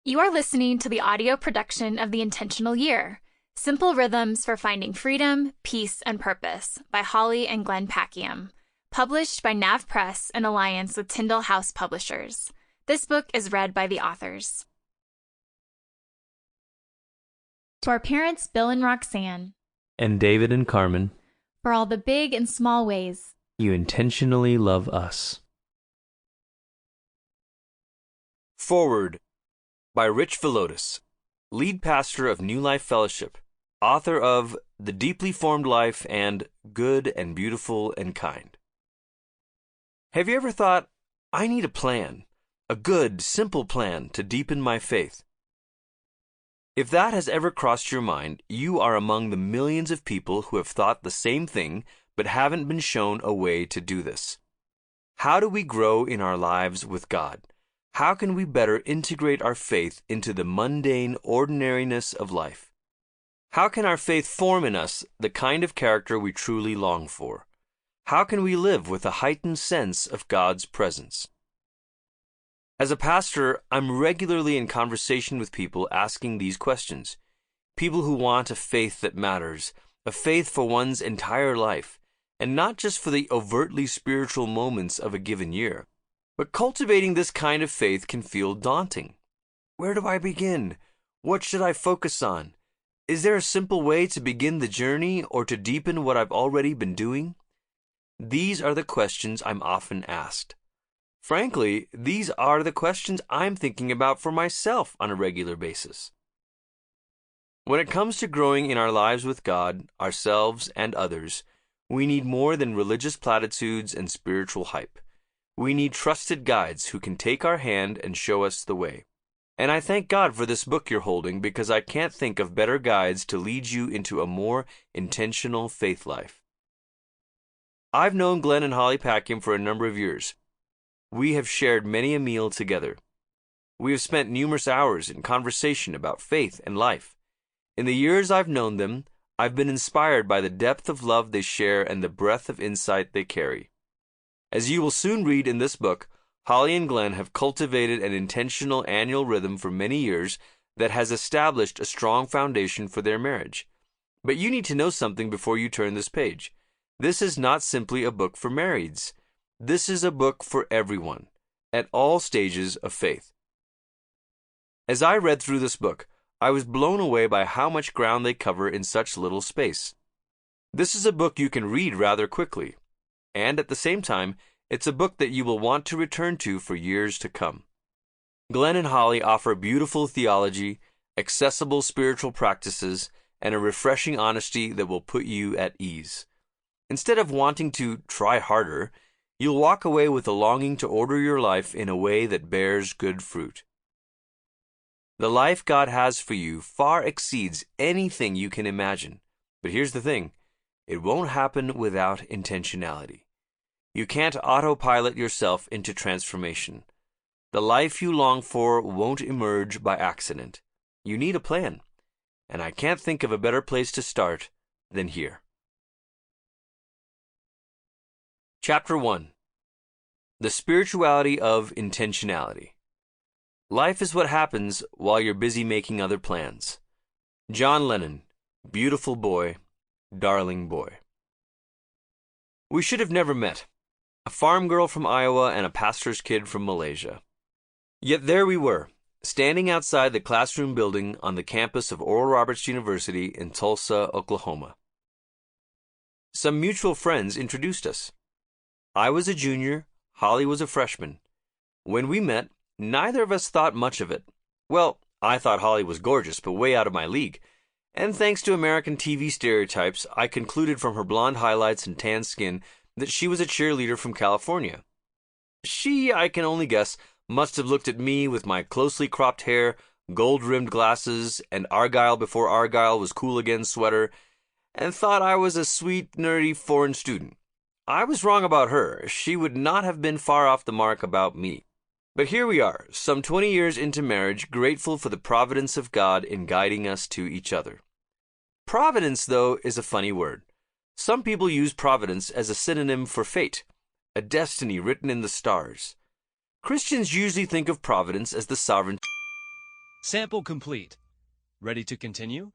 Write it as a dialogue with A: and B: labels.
A: You are listening to the audio production of The Intentional Year, Simple Rhythms for Finding Freedom, Peace, and Purpose by Holly and Glenn Packiam, published by Nav Press in alliance with Tyndall House Publishers. This book is read by the authors. To our parents, Bill and Roxanne,
B: and David and Carmen,
A: for all the big and small ways
B: you intentionally love us.
C: Forward by Rich Velotis, lead pastor of New Life Fellowship, author of The Deeply Formed Life and Good and Beautiful and Kind. Have you ever thought, I need a plan, a good, simple plan to deepen my faith? If that has ever crossed your mind, you are among the millions of people who have thought the same thing but haven't been shown a way to do this. How do we grow in our lives with God? How can we better integrate our faith into the mundane ordinariness of life? How can our faith form in us the kind of character we truly long for? How can we live with a heightened sense of God's presence? As a pastor, I'm regularly in conversation with people asking these questions. People who want a faith that matters, a faith for one's entire life, and not just for the overtly spiritual moments of a given year. But cultivating this kind of faith can feel daunting. Where do I begin? What should I focus on? Is there a simple way to begin the journey or to deepen what I've already been doing? These are the questions I'm often asked. Frankly, these are the questions I'm thinking about for myself on a regular basis. When it comes to growing in our lives with God, ourselves, and others, we need more than religious platitudes and spiritual hype. We need trusted guides who can take our hand and show us the way. And I thank God for this book you're holding because I can't think of better guides to lead you into a more intentional faith life. I've known Glenn and Holly Packiam for a number of years. We have shared many a meal together. We have spent numerous hours in conversation about faith and life. In the years I've known them, I've been inspired by the depth of love they share and the breadth of insight they carry. As you will soon read in this book, Holly and Glenn have cultivated an intentional annual rhythm for many years that has established a strong foundation for their marriage. But you need to know something before you turn this page. This is not simply a book for marrieds. This is a book for everyone, at all stages of faith. As I read through this book, I was blown away by how much ground they cover in such little space. This is a book you can read rather quickly. And at the same time, it's a book that you will want to return to for years to come. Glenn and Holly offer beautiful theology, accessible spiritual practices, and a refreshing honesty that will put you at ease. Instead of wanting to try harder, you'll walk away with a longing to order your life in a way that bears good fruit. The life God has for you far exceeds anything you can imagine. But here's the thing. It won't happen without intentionality. You can't autopilot yourself into transformation. The life you long for won't emerge by accident. You need a plan. And I can't think of a better place to start than here. Chapter 1. The Spirituality of Intentionality. Life is what happens while you're busy making other plans. John Lennon, beautiful boy, darling boy. We should have never met. A farm girl from Iowa and a pastor's kid from Malaysia. Yet there we were, standing outside the classroom building on the campus of Oral Roberts University in Tulsa, Oklahoma. Some mutual friends introduced us. I was a junior, Holly was a freshman. When we met, neither of us thought much of it. Well, I thought Holly was gorgeous, but way out of my league. And thanks to American TV stereotypes, I concluded from her blonde highlights and tan skin that she was a cheerleader from California. She, I can only guess, must have looked at me with my closely cropped hair, gold-rimmed glasses, and Argyle before Argyle was cool again sweater, and thought I was a sweet, nerdy foreign student. I was wrong about her. She would not have been far off the mark about me. But here we are, some 20 years into marriage, grateful for the providence of God in guiding us to each other. Providence, though, is a funny word. Some people use providence as a synonym for fate, a destiny written in the stars. Christians usually think of providence as the sovereign.
D: Sample complete. Ready to continue?